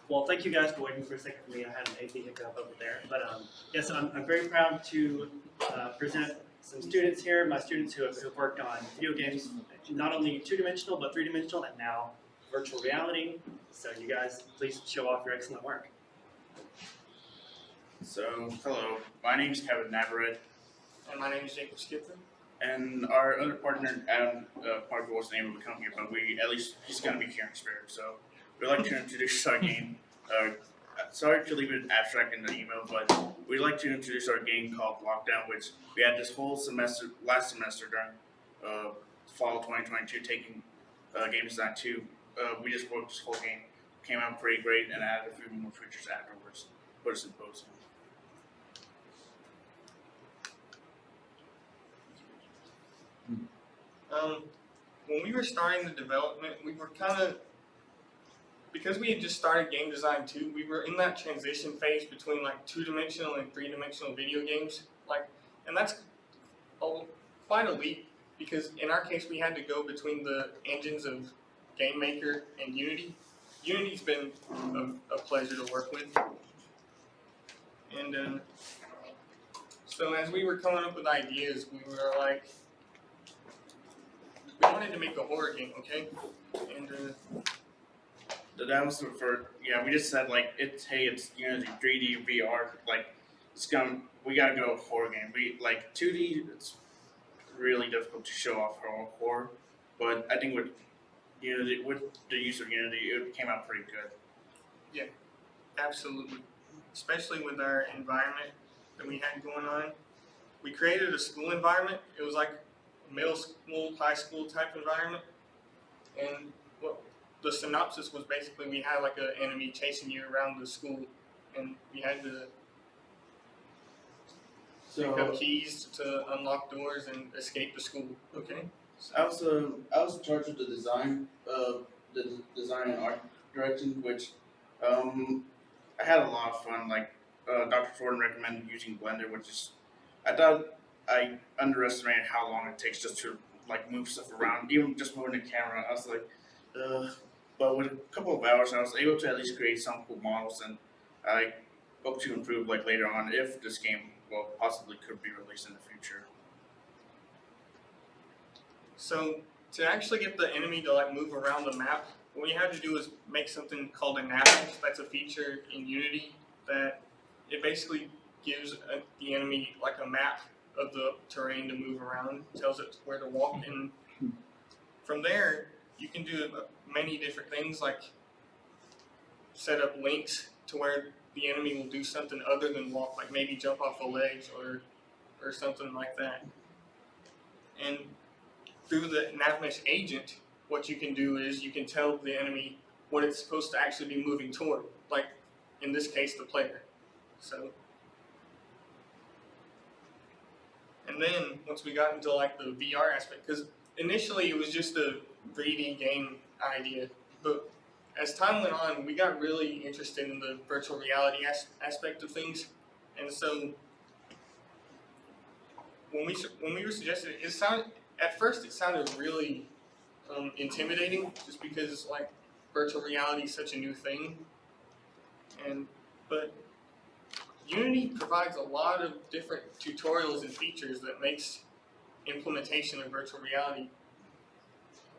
Well, thank you guys for waiting for a second for me. I had an AP hiccup over there. But yes, I'm very proud to present some students here, my students who have worked on video games, not only two-dimensional, but three-dimensional, and now virtual reality. So you guys, please show off your excellent work. So, hello, my name is Kevin Navarrete. And my name is Jakob. And our other partner, Adam Parker, was the name of the company, but he's going to be here in spirit. So, we'd like to introduce our game. Sorry to leave it abstract in the email, but we'd like to introduce our game called Lockdown, which we had this whole semester, last semester during fall 2022, taking game design 2. We just worked this whole game, came out pretty great, and added a few more features afterwards. Put us in post. When we were starting the development, we were because we had just started game design 2, we were in that transition phase between like two-dimensional and three-dimensional video games. And that's quite a leap, because in our case we had to go between the engines of Game Maker and Unity. Unity's been a pleasure to work with. And so as we were coming up with ideas, we were like, we wanted to make a horror game, okay? And that was we just said like it's Unity 3D VR, like we gotta go horror game. We like 2D, it's really difficult to show off horror, but I think with Unity, with the use of Unity, it came out pretty good. Yeah, absolutely. Especially with our environment that we had going on. We created a school environment. It was like a middle school, high school type environment. And the synopsis was basically we had like an enemy chasing you around the school, and we had to pick up keys to unlock doors and escape the school. Okay. I was in charge of the design and art direction, which I had a lot of fun. Like Dr. Thornton recommended using Blender, which is I thought I underestimated how long it takes just to like move stuff around, even just moving the camera. I was like, but with a couple of hours, I was able to at least create some cool models, and I hope to improve like later on if this game possibly could be released in the future. So to actually get the enemy to like move around the map, what we had to do is make something called a Navarrete. That's a feature in Unity that it basically gives the enemy like a map of the terrain to move around, tells it where to walk, and from there you can do many different things, like set up links to where the enemy will do something other than walk, like maybe jump off a ledge or something like that. And through the Navmesh agent, what you can do is you can tell the enemy what it's supposed to actually be moving toward, like in this case the player. So, and then once we got into like the VR aspect, because initially it was just a 3D game idea, but as time went on, we got really interested in the virtual reality aspect of things, and so when we were suggested it sounded at first really intimidating, just because like virtual reality is such a new thing, but Unity provides a lot of different tutorials and features that makes implementation of virtual reality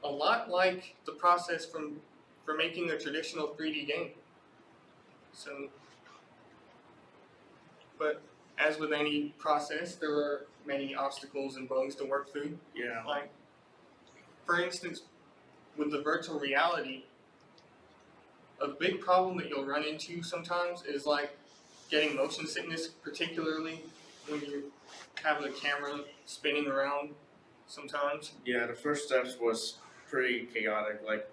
a lot like the process for making a traditional 3D game. So, but as with any process, there are many obstacles and bugs to work through. Yeah. Like, for instance, with the virtual reality, a big problem that you'll run into sometimes is like getting motion sickness, particularly when you have the camera spinning around sometimes. Yeah, the first steps was pretty chaotic. Like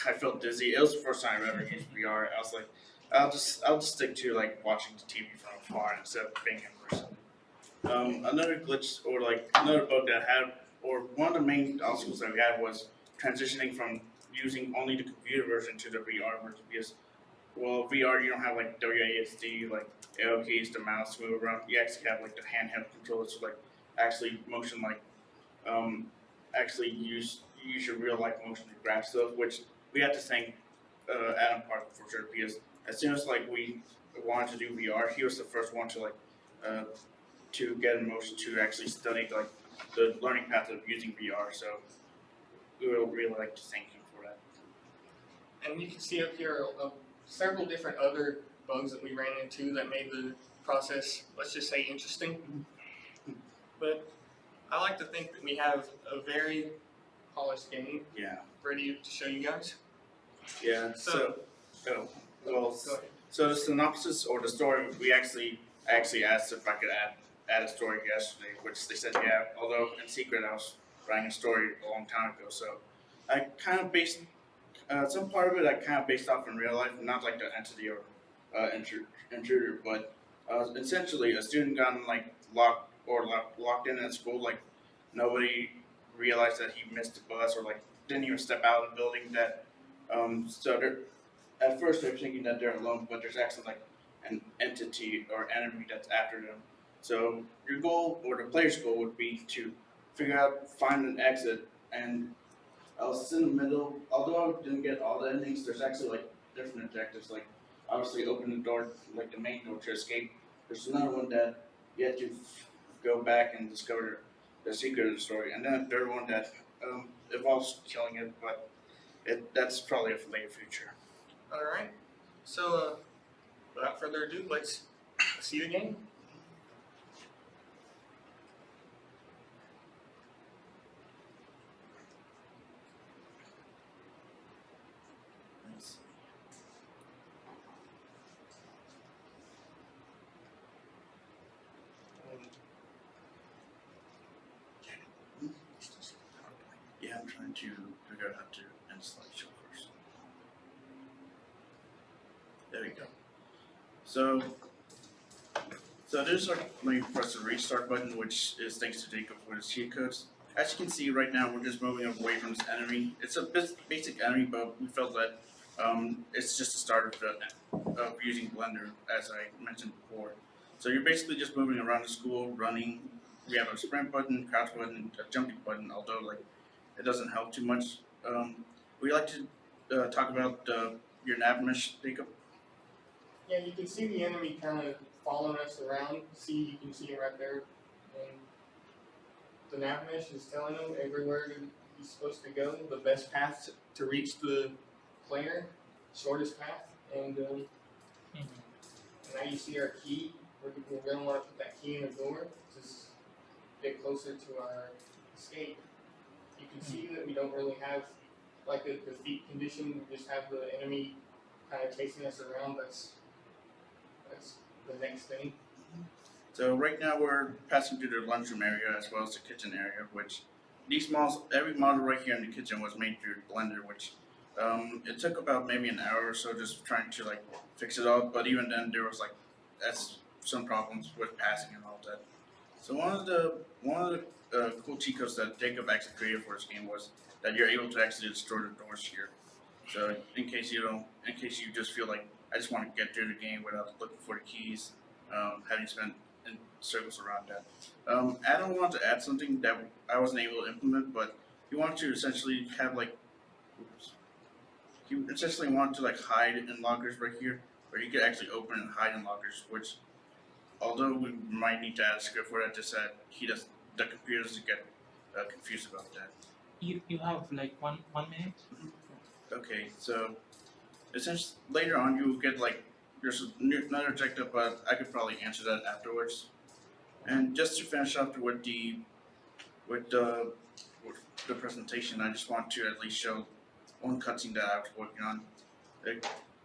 I felt dizzy. It was the first time I ever used VR. I was like, I'll just stick to like watching the TV from afar instead of being in person. Another glitch or like another bug that I had, or one of the main obstacles that we had was transitioning from using only the computer version to the VR version, because VR you don't have like WASD, like arrow keys, the mouse to move around. You actually have like the handheld controllers to like actually motion actually use your real life motion to grab stuff, which we had to thank Adam part for sure because as soon as like we wanted to do VR, he was the first one to like to get in motion to actually study like the learning path of using VR. So we would really like to thank him for that. And you can see up here several different other bugs that we ran into that made the process, let's just say, interesting. But I like to think that we have a very polished game Yeah. ready to show you guys. Yeah. So Go ahead. so the synopsis or the story I actually asked if I could add a story yesterday, which they said yeah. Although in secret I was writing a story a long time ago, so I kind of based some part of it I kind of based off in real life, not like the entity or intruder, but essentially a student got like locked in at school, like nobody realized that he missed the bus or like didn't even step out of the building. That so they're at first they're thinking that they're alone, but there's actually like an entity or enemy that's after them. So your goal or the player's goal would be to find an exit, and I was in the middle. Although I didn't get all the endings, there's actually like different objectives. Like obviously open the door, like the main door to escape. There's another one that you have to go back and discover the secret of the story, and then a third one that involves killing it, but that's probably a later future. All right. So without further ado, let's see the game. Yeah, I'm trying to figure out how to end slideshow first. There we go. So there's like when you press the restart button, which is thanks to Jakob for his cheat codes. As you can see right now, we're just moving away from this enemy. It's a basic enemy, but we felt that it's just the start of using Blender, as I mentioned before. So you're basically just moving around the school, running. We have a sprint button, crouch button, a jumping button, although like it doesn't help too much. We like to talk about your nav mesh, Jacob. Yeah, you can see the enemy kind of following us around. You can see it right there. And the nav mesh is telling him everywhere he's supposed to go, the best path to reach the player, shortest path. And now you see our key. We're going to want to put that key in the door to get closer to our escape. You can see that we don't really have like a defeat condition. We just have the enemy kind of chasing us around. That's the next thing. So right now we're passing through the lunchroom area as well as the kitchen area, which these models, every model right here in the kitchen was made through Blender, which it took about maybe an hour or so just trying to like fix it all. But even then there was like some problems with passing and all that. So one of the cool cheat codes that Jacob actually created for this game was that you're able to actually destroy the doors here. So in case you just feel like I just want to get through the game without looking for the keys, having spent in circles around that. Adam wanted to add something that I wasn't able to implement, but he wanted to essentially have like, he essentially wanted to like hide in lockers right here, where you could actually open and hide in lockers, which although we might need to add a script for that, just that the computer doesn't get confused about that. You have like one minute. Okay, so essentially later on you will get like there's another objective, but I could probably answer that afterwards. And just to finish up with the presentation, I just want to at least show one cutscene that I was working on.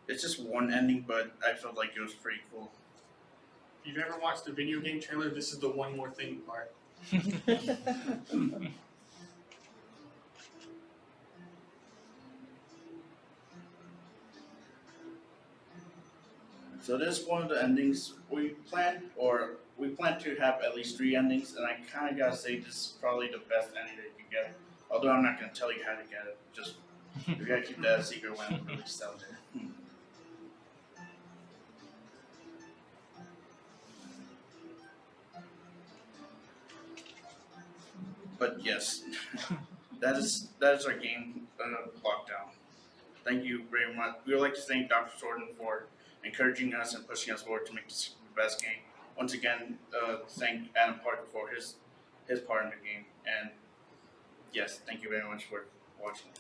It's just one ending, but I felt like it was pretty cool. If you've ever watched a video game trailer, this is the one more thing part. So this is one of the endings we planned to have at least 3 endings, and I kind of gotta say this is probably the best ending that you can get. Although I'm not gonna tell you how to get it, just you gotta keep that a secret when it's released out there. But yes, that is our game lockdown. thank you very much. We would like to thank Dr. Thornton for encouraging us and pushing us forward to make this the best game. Once again, thank Adam Parker for his part in the game. And yes, thank you very much for watching.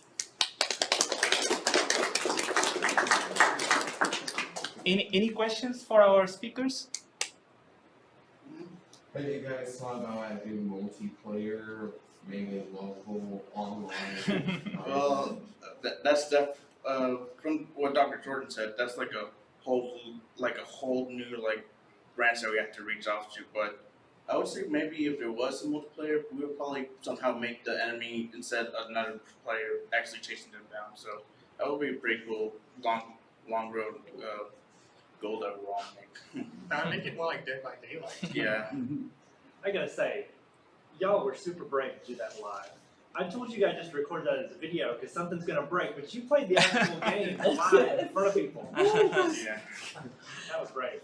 Any questions for our speakers? Have you guys thought about doing multiplayer, mainly local, online? Well, that's from what Dr. Jordan said. That's like a whole new branch that we have to reach out to. But I would say maybe if there was a multiplayer, we would probably somehow make the enemy instead of another player actually chasing them down. So that would be a pretty cool long road goal that we'll all make. Now make it more like Dead by Daylight. Yeah. I gotta say, y'all were super brave to do that live. I told you guys just to record that as a video because something's gonna break, but you played the actual game live in front of people. Yeah. That was brave.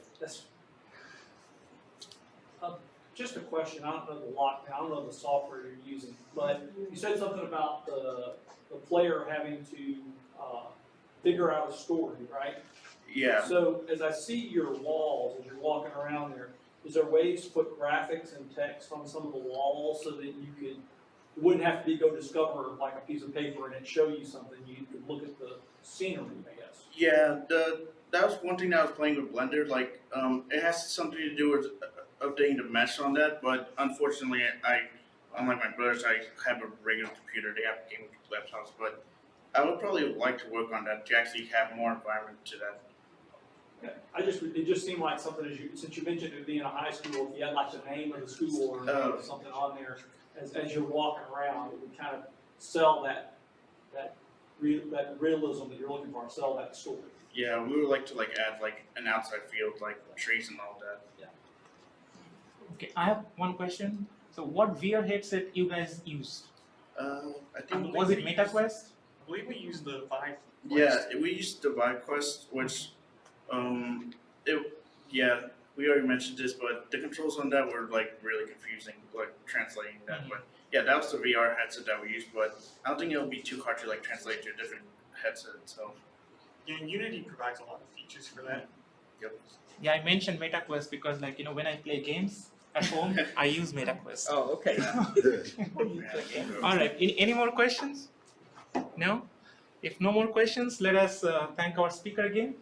Just a question, I don't know the lockdown, I don't know the software you're using, but you said something about the player having to figure out a story, right? Yeah. So as I see your walls, as you're walking around there, is there ways to put graphics and text on some of the walls so that you wouldn't have to go discover like a piece of paper and it show you something, you could look at the scenery, I guess? Yeah, that was one thing that I was playing with Blender. It has something to do with updating the mesh on that, but unfortunately, unlike my brothers, I have a regular computer. They have gaming laptops, but I would probably like to work on that to actually have more environment to that. Okay. It just seemed like something since you mentioned it being a high school, if you had like the name of the school or something on there, as you're walking around, it would kind of sell that realism that you're looking for, sell that story. Yeah, we would like to add an outside field, like trees and all that. Okay, I have one question. So what VR headset you guys used? I think Was it MetaQuest? I believe we used the Vive. Yeah, we used the Vive Quest, which we already mentioned this, but the controls on that were really confusing, translating that. Mhm. But yeah, that was the VR headset that we used, but I don't think it'll be too hard to translate to a different headset. So Yeah, Unity provides a lot of features for that. Yeah, I mentioned MetaQuest because when I play games at home, I use MetaQuest. Oh, okay. All right, any more questions? No? If no more questions, let us thank our speaker again.